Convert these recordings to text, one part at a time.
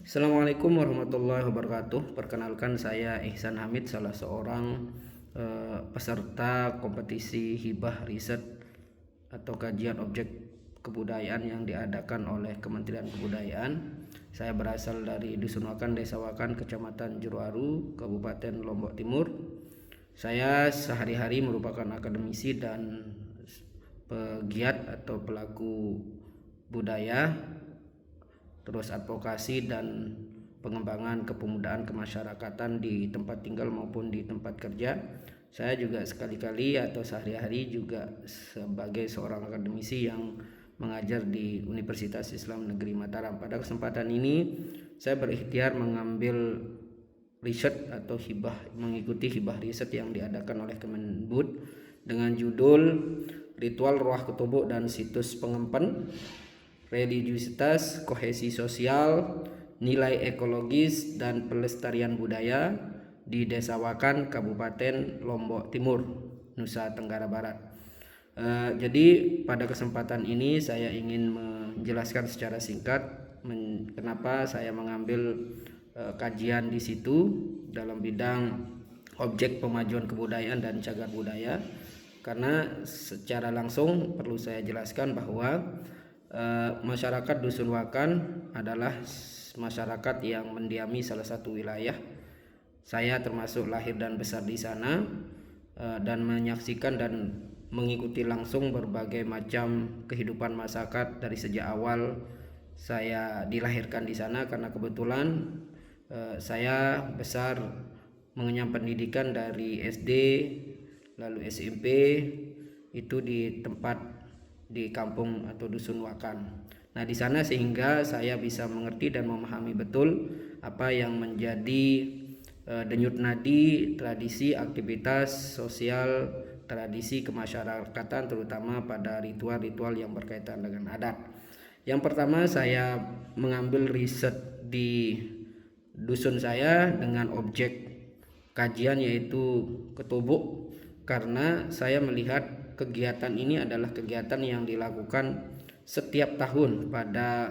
Assalamualaikum warahmatullahi wabarakatuh. Perkenalkan, saya Ihsan Hamid, salah seorang peserta kompetisi hibah riset atau kajian objek kebudayaan yang diadakan oleh Kementerian Kebudayaan. Saya berasal dari Dusun Wakan, Desa Wakan, Kecamatan Juruaru, Kabupaten Lombok Timur. Saya sehari-hari merupakan akademisi dan pegiat atau pelaku budaya, terus advokasi dan pengembangan kepemudaan kemasyarakatan di tempat tinggal maupun di tempat kerja. Saya juga sekali-kali atau sehari-hari juga sebagai seorang akademisi yang mengajar di Universitas Islam Negeri Mataram. Pada kesempatan ini saya berikhtiar mengambil riset atau mengikuti hibah riset yang diadakan oleh Kemendikbud dengan judul Ritual Ruah Ketubuk dan Situs Pengempen, Religiusitas, Kohesi Sosial, Nilai Ekologis dan Pelestarian Budaya di Desa Wakan, Kabupaten Lombok Timur, Nusa Tenggara Barat. Jadi pada kesempatan ini saya ingin menjelaskan secara singkat kenapa saya mengambil kajian di situ dalam bidang objek pemajuan kebudayaan dan cagar budaya. Karena secara langsung perlu saya jelaskan bahwa masyarakat Dusun Wakan adalah masyarakat yang mendiami salah satu wilayah. Saya termasuk lahir dan besar di sana dan menyaksikan dan mengikuti langsung berbagai macam kehidupan masyarakat dari sejak awal saya dilahirkan di sana, karena kebetulan saya besar mengenyam pendidikan dari SD lalu SMP itu di kampung atau Dusun Wakan. Nah, di sana sehingga saya bisa mengerti dan memahami betul apa yang menjadi denyut nadi tradisi, aktivitas sosial, tradisi kemasyarakatan, terutama pada ritual-ritual yang berkaitan dengan adat. Yang pertama, saya mengambil riset di dusun saya dengan objek kajian yaitu ketubuk, karena saya melihat kegiatan ini adalah kegiatan yang dilakukan setiap tahun pada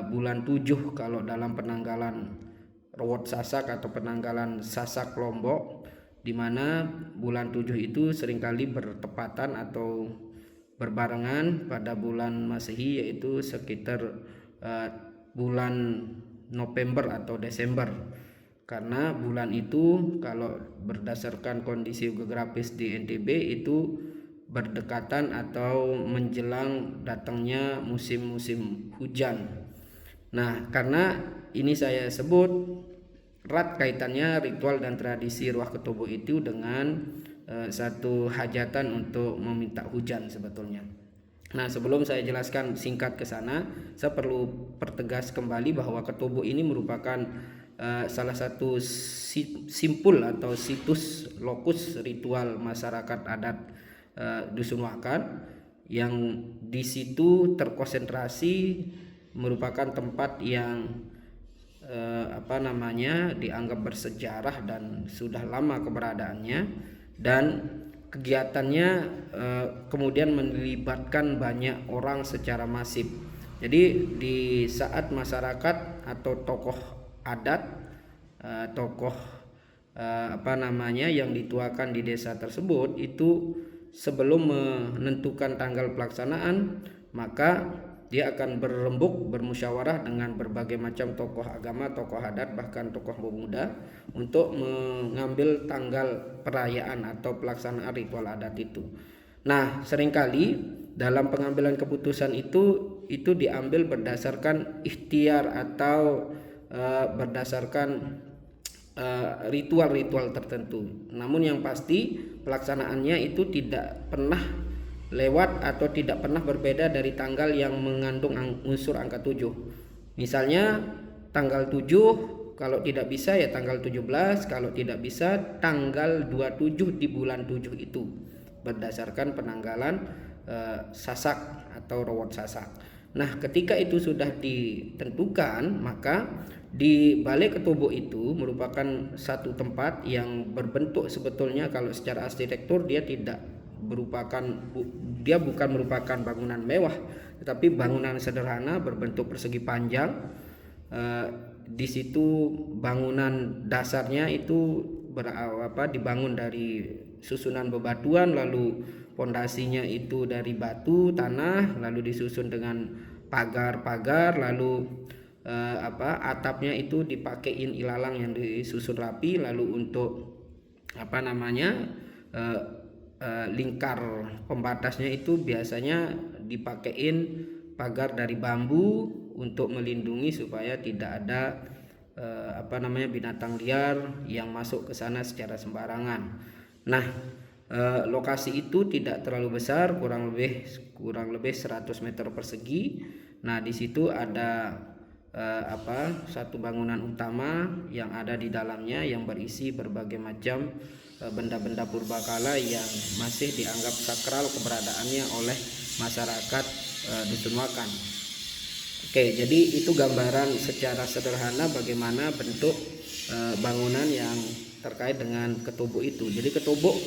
bulan 7 kalau dalam penanggalan Rewot Sasak atau penanggalan Sasak Lombok, di mana bulan 7 itu seringkali bertepatan atau berbarengan pada bulan Masehi, yaitu sekitar bulan November atau Desember. Karena bulan itu kalau berdasarkan kondisi geografis di NTB itu berdekatan atau menjelang datangnya musim-musim hujan. Nah, karena ini saya sebut erat kaitannya ritual dan tradisi ruah ketubuk itu dengan satu hajatan untuk meminta hujan sebetulnya. Nah, sebelum saya jelaskan singkat ke sana, saya perlu pertegas kembali bahwa ketubuk ini merupakan salah satu simpul atau situs lokus ritual masyarakat adat Dusun Wakan, yang di situ terkonsentrasi merupakan tempat yang dianggap bersejarah dan sudah lama keberadaannya, dan kegiatannya kemudian melibatkan banyak orang secara masif. Jadi di saat masyarakat atau tokoh adat, tokoh yang dituakan di desa tersebut itu sebelum menentukan tanggal pelaksanaan, maka dia akan berembuk bermusyawarah dengan berbagai macam tokoh agama, tokoh adat, bahkan tokoh pemuda untuk mengambil tanggal perayaan atau pelaksanaan ritual adat itu. Nah, seringkali dalam pengambilan keputusan itu diambil berdasarkan ikhtiar atau berdasarkan ritual-ritual tertentu. Namun yang pasti pelaksanaannya itu tidak pernah lewat atau tidak pernah berbeda dari tanggal yang mengandung unsur angka 7. Misalnya tanggal 7, kalau tidak bisa ya tanggal 17, kalau tidak bisa tanggal 27 di bulan 7 itu berdasarkan penanggalan Sasak atau Rewot Sasak. Nah, ketika itu sudah ditentukan, maka di Balai Ketubuk itu merupakan satu tempat yang berbentuk sebetulnya kalau secara arsitektur dia bukan merupakan bangunan mewah, tetapi bangunan sederhana berbentuk persegi panjang di situ bangunan dasarnya itu dibangun dari susunan bebatuan, lalu pondasinya itu dari batu tanah, lalu disusun dengan pagar-pagar, lalu atapnya itu dipakein ilalang yang disusun rapi, lalu untuk lingkar pembatasnya itu biasanya dipakein pagar dari bambu untuk melindungi supaya tidak ada binatang liar yang masuk ke sana secara sembarangan. Nah, lokasi itu tidak terlalu besar, kurang lebih 100 meter persegi. Nah, di situ ada satu bangunan utama yang ada di dalamnya yang berisi berbagai macam benda-benda purbakala yang masih dianggap sakral keberadaannya oleh masyarakat Dusun Wakan. Oke, jadi itu gambaran secara sederhana bagaimana bentuk bangunan yang terkait dengan Ketubuk itu. Jadi Ketubuk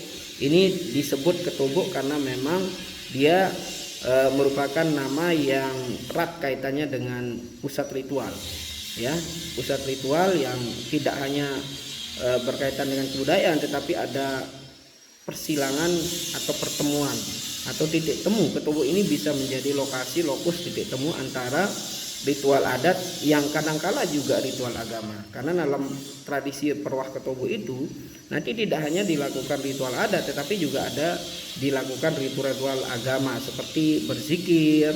ini disebut Ketubuk karena memang dia merupakan nama yang erat kaitannya dengan pusat ritual, ya, pusat ritual yang tidak hanya berkaitan dengan kebudayaan, tetapi ada persilangan atau pertemuan atau titik temu. Ketubuk ini bisa menjadi lokasi, lokus titik temu antara ritual adat yang kadangkala juga ritual agama. Karena dalam tradisi Perwah Ketubuk itu nanti tidak hanya dilakukan ritual adat, tetapi juga ada dilakukan ritual agama seperti berzikir,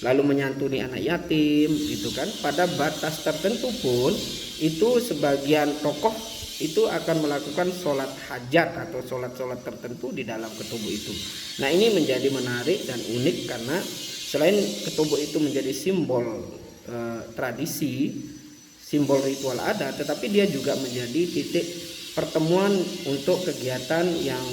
lalu menyantuni anak yatim, gitu kan. Pada batas tertentu pun itu sebagian tokoh itu akan melakukan sholat hajat atau sholat-sholat tertentu di dalam Ketubuk itu. Nah, ini menjadi menarik dan unik karena selain Ketubuk itu menjadi simbol tradisi, simbol ritual adat, tetapi dia juga menjadi titik pertemuan untuk kegiatan yang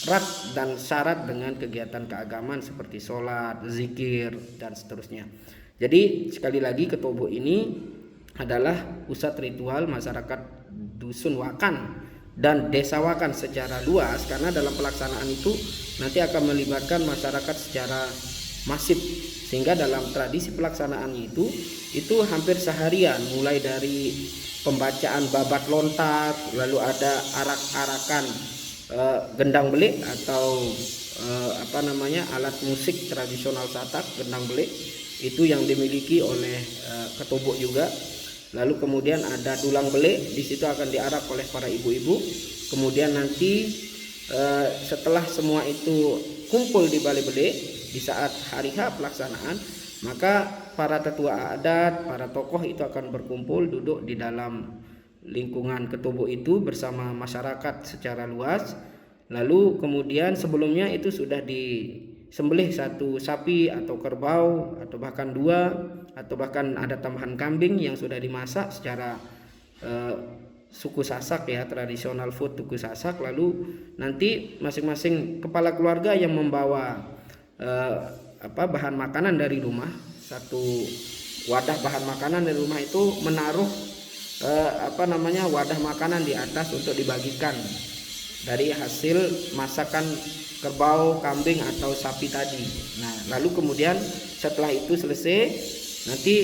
erat dan syarat dengan kegiatan keagamaan seperti sholat, zikir, dan seterusnya. Jadi sekali lagi Ketubuk ini adalah pusat ritual masyarakat Dusun Wakan dan Desa Wakan secara luas, karena dalam pelaksanaan itu nanti akan melibatkan masyarakat secara masif, sehingga dalam tradisi pelaksanaannya itu hampir seharian, mulai dari pembacaan babat lontar, lalu ada arak-arakan gendang belik atau alat musik tradisional Satak, gendang belik itu yang dimiliki oleh Ketubuk juga. Lalu kemudian ada dulang belik, di situ akan diarak oleh para ibu-ibu. Kemudian nanti setelah semua itu kumpul di Balai Belik di saat hari H pelaksanaan, maka para tetua adat, para tokoh itu akan berkumpul duduk di dalam lingkungan Ketubuk itu bersama masyarakat secara luas. Lalu kemudian sebelumnya itu sudah disembelih satu sapi atau kerbau atau bahkan dua, atau bahkan ada tambahan kambing yang sudah dimasak secara suku Sasak, ya, tradisional food suku Sasak. Lalu nanti masing-masing kepala keluarga yang membawa bahan makanan dari rumah, satu wadah bahan makanan dari rumah itu menaruh wadah makanan di atas untuk dibagikan dari hasil masakan kerbau, kambing atau sapi tadi. Nah, lalu kemudian setelah itu selesai nanti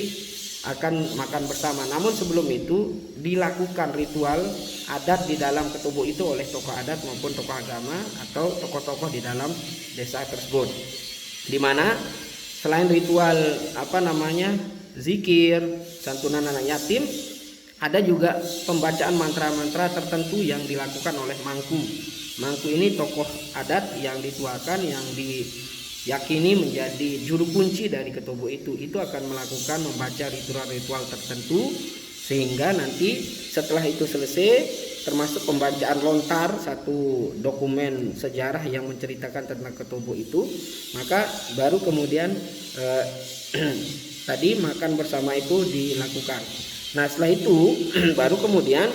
akan makan bersama. Namun sebelum itu dilakukan ritual adat di dalam Ketubuk itu oleh tokoh adat maupun tokoh agama atau tokoh-tokoh di dalam desa tersebut. Di mana selain ritual zikir, santunan anak yatim, ada juga pembacaan mantra-mantra tertentu yang dilakukan oleh mangku. Mangku ini tokoh adat yang dituakan, yang diyakini menjadi juru kunci dari Ketubuk itu akan melakukan membaca ritual-ritual tertentu, sehingga nanti setelah itu selesai, termasuk pembacaan lontar, satu dokumen sejarah yang menceritakan tentang Ketubuk itu, maka baru kemudian tadi makan bersama itu dilakukan. Nah, setelah itu baru kemudian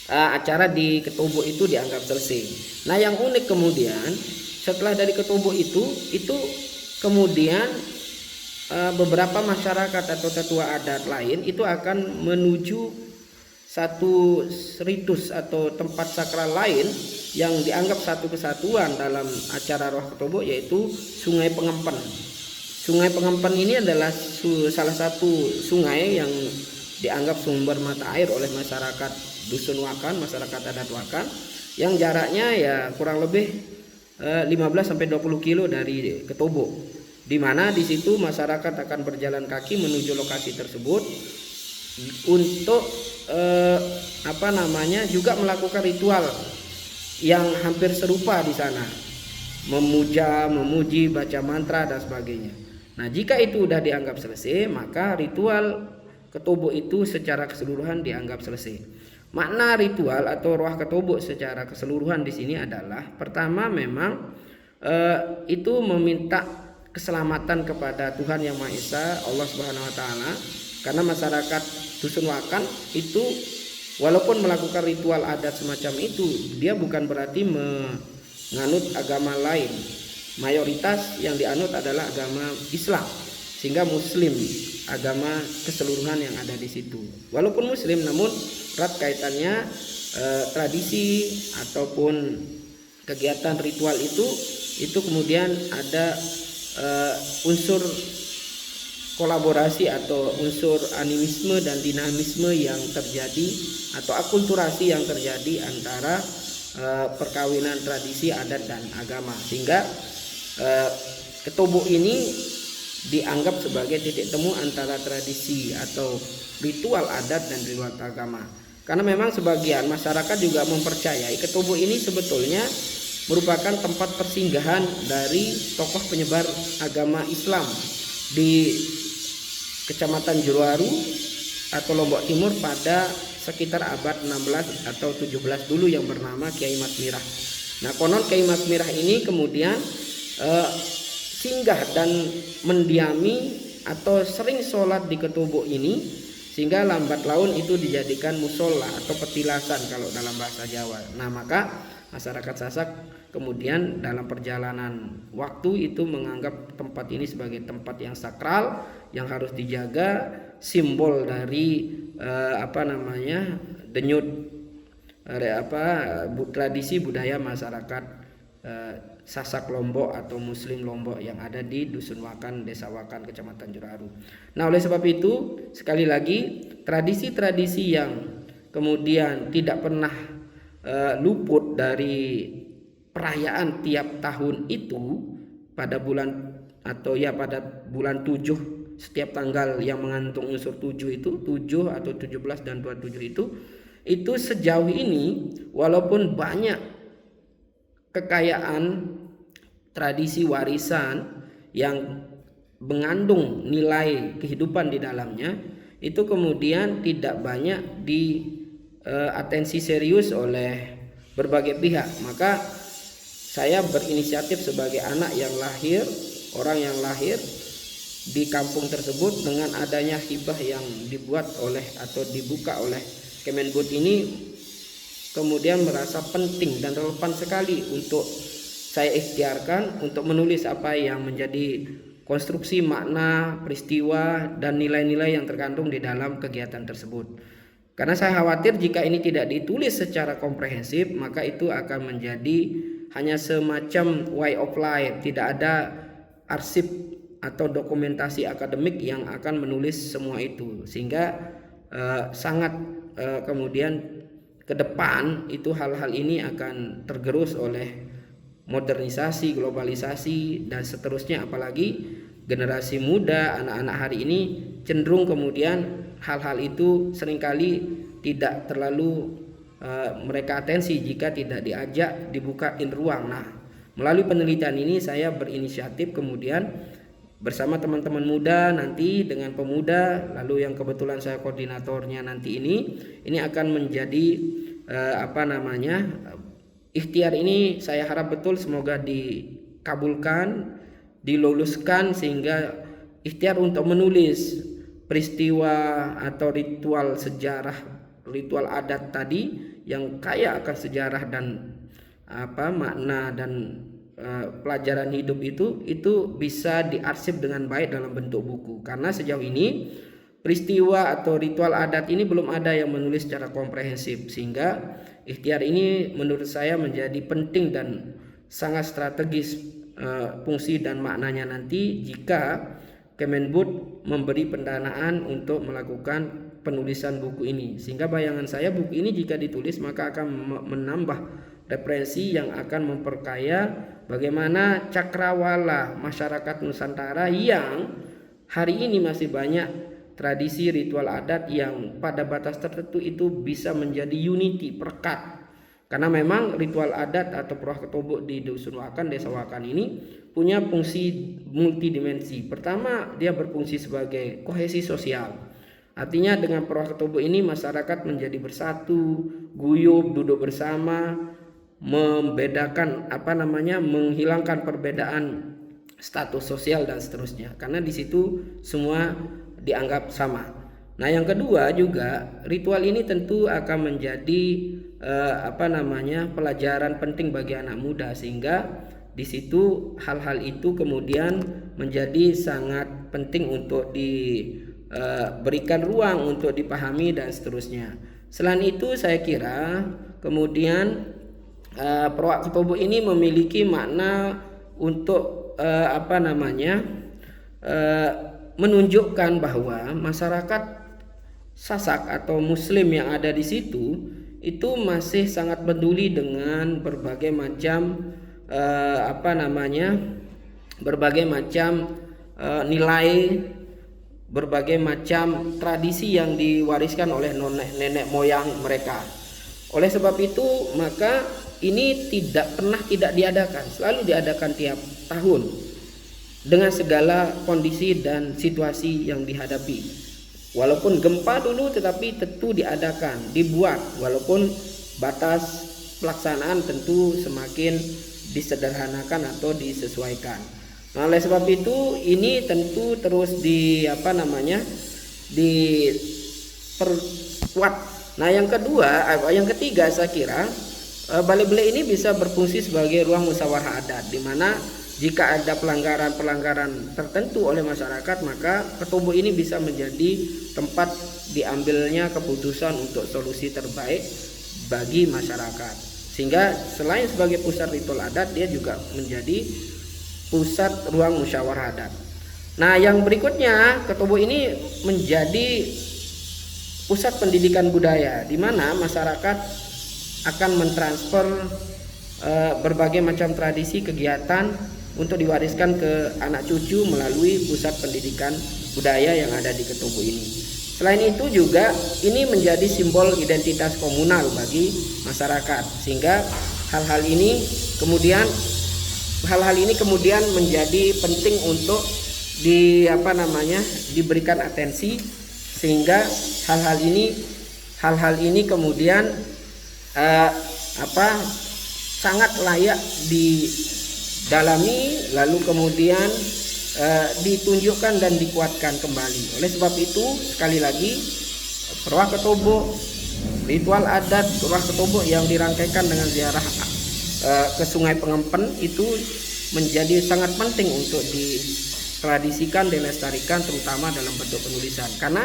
acara di Ketubuk itu dianggap selesai. Nah, yang unik kemudian setelah dari Ketubuk itu kemudian beberapa masyarakat atau tetua adat lain itu akan menuju satu ritus atau tempat sakral lain yang dianggap satu kesatuan dalam acara Roh Ketubuk, yaitu Sungai Pengempen. Sungai Pengampan ini adalah salah satu sungai yang dianggap sumber mata air oleh masyarakat Dusun Wakan, masyarakat adat Wakan, yang jaraknya ya kurang lebih 15-20 kilo dari Ketobo, di mana di situ masyarakat akan berjalan kaki menuju lokasi tersebut untuk juga melakukan ritual yang hampir serupa di sana, memuja, memuji, baca mantra dan sebagainya. Nah, jika itu sudah dianggap selesai, maka ritual Ketobo itu secara keseluruhan dianggap selesai. Makna ritual atau roh Ketobo secara keseluruhan di sini adalah, pertama memang itu meminta keselamatan kepada Tuhan Yang Maha Esa, Allah Subhanahu wa taala, karena masyarakat Dusun Wakan itu walaupun melakukan ritual adat semacam itu, dia bukan berarti menganut agama lain. Mayoritas yang dianut adalah agama Islam, sehingga Muslim agama keseluruhan yang ada di situ. Walaupun Muslim, namun erat kaitannya tradisi ataupun kegiatan ritual itu kemudian ada unsur kolaborasi atau unsur animisme dan dinamisme yang terjadi atau akulturasi yang terjadi antara perkawinan tradisi adat dan agama, sehingga Ketobo ini dianggap sebagai titik temu antara tradisi atau ritual adat dan ritual agama. Karena memang sebagian masyarakat juga mempercayai Ketobo ini sebetulnya merupakan tempat persinggahan dari tokoh penyebar agama Islam di Kecamatan Juruaru atau Lombok Timur pada sekitar abad 16 atau 17 dulu, yang bernama Kiai Mas Mirah. Nah, konon Kiai Mas Mirah ini kemudian singgah dan mendiami atau sering sholat di Ketobo ini, sehingga lambat laun itu dijadikan musola atau petilasan kalau dalam bahasa Jawa. Nah, maka masyarakat Sasak kemudian dalam perjalanan waktu itu menganggap tempat ini sebagai tempat yang sakral yang harus dijaga, simbol dari denyut tradisi budaya masyarakat Sasak Lombok atau Muslim Lombok yang ada di Dusun Wakan, Desa Wakan, Kecamatan Juruaru. Nah, oleh sebab itu sekali lagi tradisi-tradisi yang kemudian tidak pernah luput dari perayaan tiap tahun itu pada bulan pada bulan 7, setiap tanggal yang mengandung unsur 7 itu, 7 atau 17 dan 27 itu sejauh ini walaupun banyak kekayaan tradisi warisan yang mengandung nilai kehidupan di dalamnya, itu kemudian tidak banyak atensi serius oleh berbagai pihak. Maka saya berinisiatif sebagai orang yang lahir di kampung tersebut, dengan adanya hibah yang dibuat oleh atau dibuka oleh Kemendikbud ini, kemudian merasa penting dan relevan sekali untuk saya ikhtiarkan untuk menulis apa yang menjadi konstruksi makna, peristiwa, dan nilai-nilai yang terkandung di dalam kegiatan tersebut. Karena saya khawatir jika ini tidak ditulis secara komprehensif, maka itu akan menjadi hanya semacam way of life, tidak ada arsip atau dokumentasi akademik yang akan menulis semua itu, sehingga sangat kemudian ke depan itu hal-hal ini akan tergerus oleh modernisasi, globalisasi, dan seterusnya. Apalagi generasi muda, anak-anak hari ini cenderung kemudian hal-hal itu seringkali tidak terlalu mereka atensi jika tidak diajak, dibukain ruang. Nah, melalui penelitian ini saya berinisiatif kemudian bersama teman-teman muda nanti dengan pemuda, lalu yang kebetulan saya koordinatornya nanti ini akan menjadi ikhtiar ini saya harap betul semoga dikabulkan, diluluskan, sehingga ikhtiar untuk menulis peristiwa atau ritual sejarah, ritual adat tadi yang kaya akan sejarah dan makna dan pelajaran hidup itu bisa diarsip dengan baik dalam bentuk buku. Karena sejauh ini peristiwa atau ritual adat ini belum ada yang menulis secara komprehensif, sehingga ikhtiar ini menurut saya menjadi penting dan sangat strategis fungsi dan maknanya nanti jika Kemendikbud memberi pendanaan untuk melakukan penulisan buku ini. Sehingga bayangan saya buku ini jika ditulis maka akan menambah referensi yang akan memperkaya bagaimana cakrawala masyarakat Nusantara yang hari ini masih banyak tradisi ritual adat yang pada batas tertentu itu bisa menjadi unity, perekat. Karena memang ritual adat atau Purwah Ketobok di Dusun Wakan, Desa Wakan ini punya fungsi multidimensi. Pertama, dia berfungsi sebagai kohesi sosial. Artinya dengan Purwah Ketobok ini masyarakat menjadi bersatu, guyup, duduk bersama, menghilangkan perbedaan status sosial dan seterusnya. Karena di situ semua dianggap sama. Nah, yang kedua juga ritual ini tentu akan menjadi pelajaran penting bagi anak muda, sehingga di situ hal-hal itu kemudian menjadi sangat penting untuk diberikan ruang untuk dipahami dan seterusnya. Selain itu saya kira kemudian Purwah Ketobok ini memiliki makna untuk menunjukkan bahwa masyarakat Sasak atau Muslim yang ada di situ itu masih sangat peduli dengan berbagai macam nilai, berbagai macam tradisi yang diwariskan oleh nenek moyang mereka. Oleh sebab itu maka ini tidak diadakan, selalu diadakan tiap tahun dengan segala kondisi dan situasi yang dihadapi. Walaupun gempa dulu tetapi tentu dibuat walaupun batas pelaksanaan tentu semakin disederhanakan atau disesuaikan. Nah, oleh sebab itu ini tentu terus diperkuat. Nah, yang ketiga saya kira Balai Bele ini bisa berfungsi sebagai ruang musyawarah adat, di mana jika ada pelanggaran tertentu oleh masyarakat, maka Ketobok ini bisa menjadi tempat diambilnya keputusan untuk solusi terbaik bagi masyarakat. Sehingga selain sebagai pusat ritual adat, dia juga menjadi pusat ruang musyawarah adat. Nah, yang berikutnya Ketobok ini menjadi pusat pendidikan budaya, di mana masyarakat akan mentransfer berbagai macam tradisi kegiatan untuk diwariskan ke anak cucu melalui pusat pendidikan budaya yang ada di Ketobok ini. Selain itu juga ini menjadi simbol identitas komunal bagi masyarakat, sehingga hal-hal ini kemudian menjadi penting untuk diberikan atensi, sehingga hal-hal ini kemudian sangat layak didalami, lalu kemudian ditunjukkan dan dikuatkan kembali. Oleh sebab itu sekali lagi Purwah Ketobok, ritual adat Purwah Ketobok yang dirangkaikan dengan ziarah ke Sungai Pengempen itu menjadi sangat penting untuk ditradisikan, dilestarikan, terutama dalam bentuk penulisan. Karena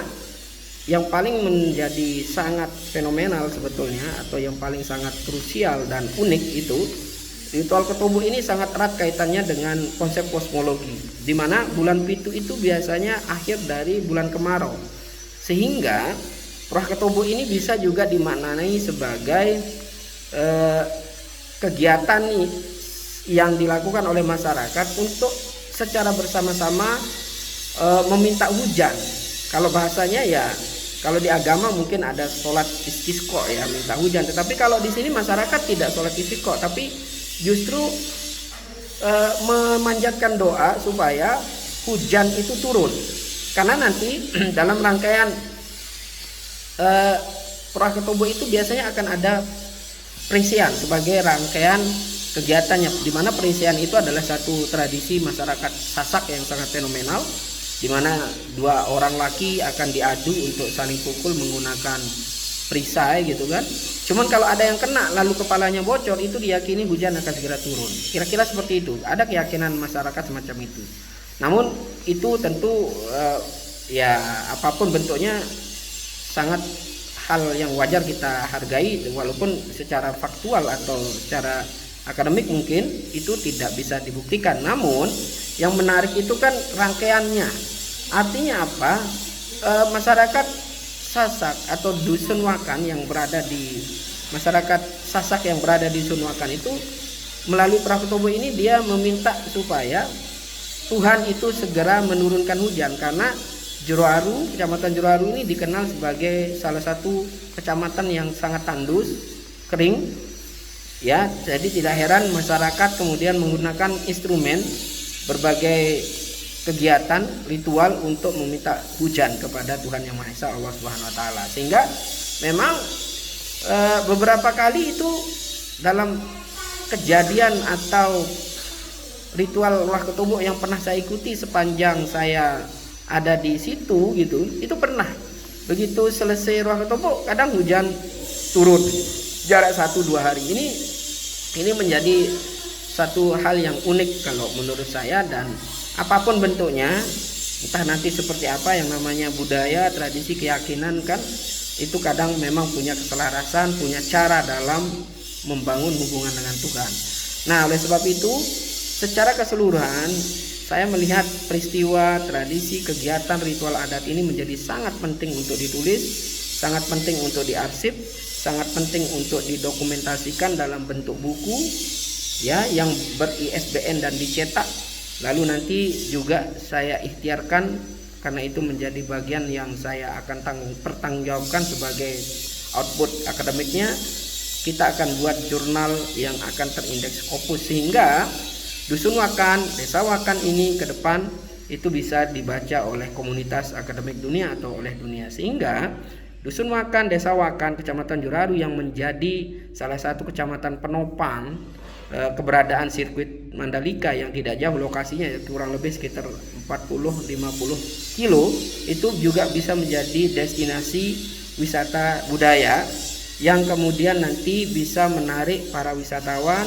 yang paling menjadi sangat fenomenal sebetulnya, atau yang paling sangat krusial dan unik itu, ritual Ketobok ini sangat erat kaitannya dengan konsep kosmologi, di mana bulan Pitu itu biasanya akhir dari bulan kemarau, sehingga Purwah Ketobok ini bisa juga dimaknai sebagai kegiatan yang dilakukan oleh masyarakat untuk secara bersama-sama meminta hujan. Kalau bahasanya ya, kalau di agama mungkin ada sholat istisqa ya, minta hujan. Tetapi kalau di sini masyarakat tidak sholat istisqa, tapi justru memanjatkan doa supaya hujan itu turun. Karena nanti dalam rangkaian Purwah Ketobok itu biasanya akan ada perisian sebagai rangkaian kegiatannya, di mana perisian itu adalah satu tradisi masyarakat Sasak yang sangat fenomenal, di mana dua orang laki akan diadu untuk saling pukul menggunakan perisai gitu kan. Cuman kalau ada yang kena lalu kepalanya bocor, itu diyakini hujan akan segera turun. Kira-kira seperti itu. Ada keyakinan masyarakat semacam itu. Namun itu tentu ya apapun bentuknya sangat hal yang wajar kita hargai, walaupun secara faktual atau secara akademik mungkin itu tidak bisa dibuktikan. Namun yang menarik itu kan rangkaiannya. Artinya apa? Masyarakat Sasak atau Dusun Wakan yang berada di masyarakat Sasak yang berada di Dusun Wakan itu melalui Praketobo ini dia meminta supaya Tuhan itu segera menurunkan hujan, karena Jeroaru, Kecamatan Jeroaru ini dikenal sebagai salah satu kecamatan yang sangat tandus, kering. Ya, jadi tidak heran masyarakat kemudian menggunakan instrumen berbagai kegiatan ritual untuk meminta hujan kepada Tuhan Yang Maha Esa, Allah Subhanahu wa taala. Sehingga memang beberapa kali itu dalam kejadian atau ritual Praketobo yang pernah saya ikuti sepanjang saya ada di situ gitu, itu pernah begitu selesai Praketobo kadang hujan turun jarak 1-2 hari. Ini menjadi satu hal yang unik kalau menurut saya, dan apapun bentuknya, entah nanti seperti apa, yang namanya budaya, tradisi, keyakinan kan itu kadang memang punya keselarasan, punya cara dalam membangun hubungan dengan Tuhan. Nah, oleh sebab itu secara keseluruhan saya melihat peristiwa, tradisi, kegiatan, ritual adat ini menjadi sangat penting untuk ditulis, sangat penting untuk diarsip, sangat penting untuk didokumentasikan dalam bentuk buku ya yang ber-ISBN dan dicetak. Lalu nanti juga saya ikhtiarkan, karena itu menjadi bagian yang saya akan pertanggungjawabkan sebagai output akademiknya. Kita akan buat jurnal yang akan terindeks Scopus, sehingga Dusun Wakan, Desa Wakan ini ke depan itu bisa dibaca oleh komunitas akademik dunia atau oleh dunia, sehingga Dusun Wakan, Desa Wakan, Kecamatan Jeroaru yang menjadi salah satu kecamatan penopang keberadaan sirkuit Mandalika yang tidak jauh lokasinya, kurang lebih sekitar 40-50 kilo, itu juga bisa menjadi destinasi wisata budaya yang kemudian nanti bisa menarik para wisatawan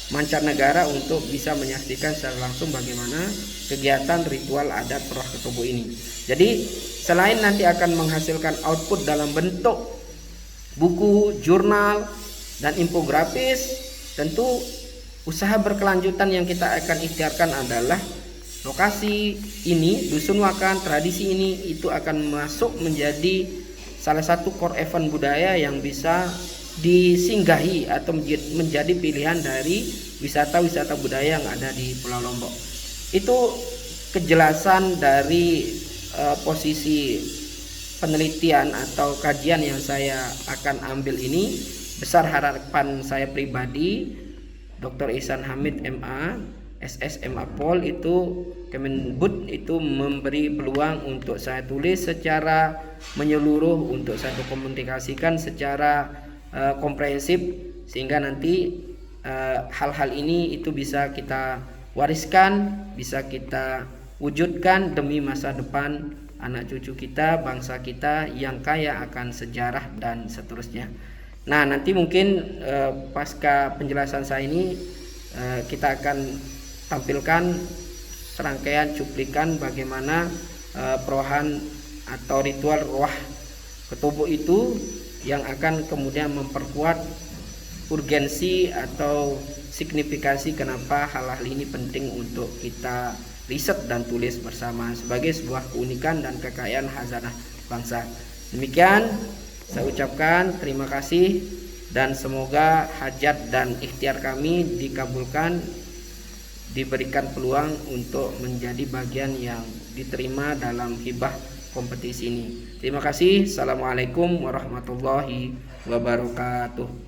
mancanegara untuk bisa menyaksikan secara langsung bagaimana kegiatan ritual adat Praketobo ini. Jadi selain nanti akan menghasilkan output dalam bentuk buku, jurnal, dan infografis, tentu usaha berkelanjutan yang kita akan ikhtiarkan adalah lokasi ini, Dusun Wakan, tradisi ini itu akan masuk menjadi salah satu core event budaya yang bisa disinggahi atau menjadi pilihan dari wisata-wisata budaya yang ada di Pulau Lombok. Itu kejelasan dari posisi penelitian atau kajian yang saya akan ambil ini. Besar harapan saya pribadi, Dr. Ihsan Hamid MA, SS MA Pol itu Kemendikbud itu memberi peluang untuk saya tulis secara menyeluruh, untuk saya komunikasikan secara komprehensif, sehingga nanti hal-hal ini itu bisa kita wariskan, bisa kita wujudkan demi masa depan anak cucu kita, bangsa kita yang kaya akan sejarah dan seterusnya. Nah, nanti mungkin pasca penjelasan saya ini kita akan tampilkan serangkaian cuplikan bagaimana perohan atau ritual Ruah Ketobo itu yang akan kemudian memperkuat urgensi atau signifikasi kenapa hal-hal ini penting untuk kita riset dan tulis bersama sebagai sebuah keunikan dan kekayaan khazanah bangsa. Demikian saya ucapkan terima kasih, dan semoga hajat dan ikhtiar kami dikabulkan, diberikan peluang untuk menjadi bagian yang diterima dalam hibah kompetisi ini. Terima kasih. Assalamualaikum warahmatullahi wabarakatuh.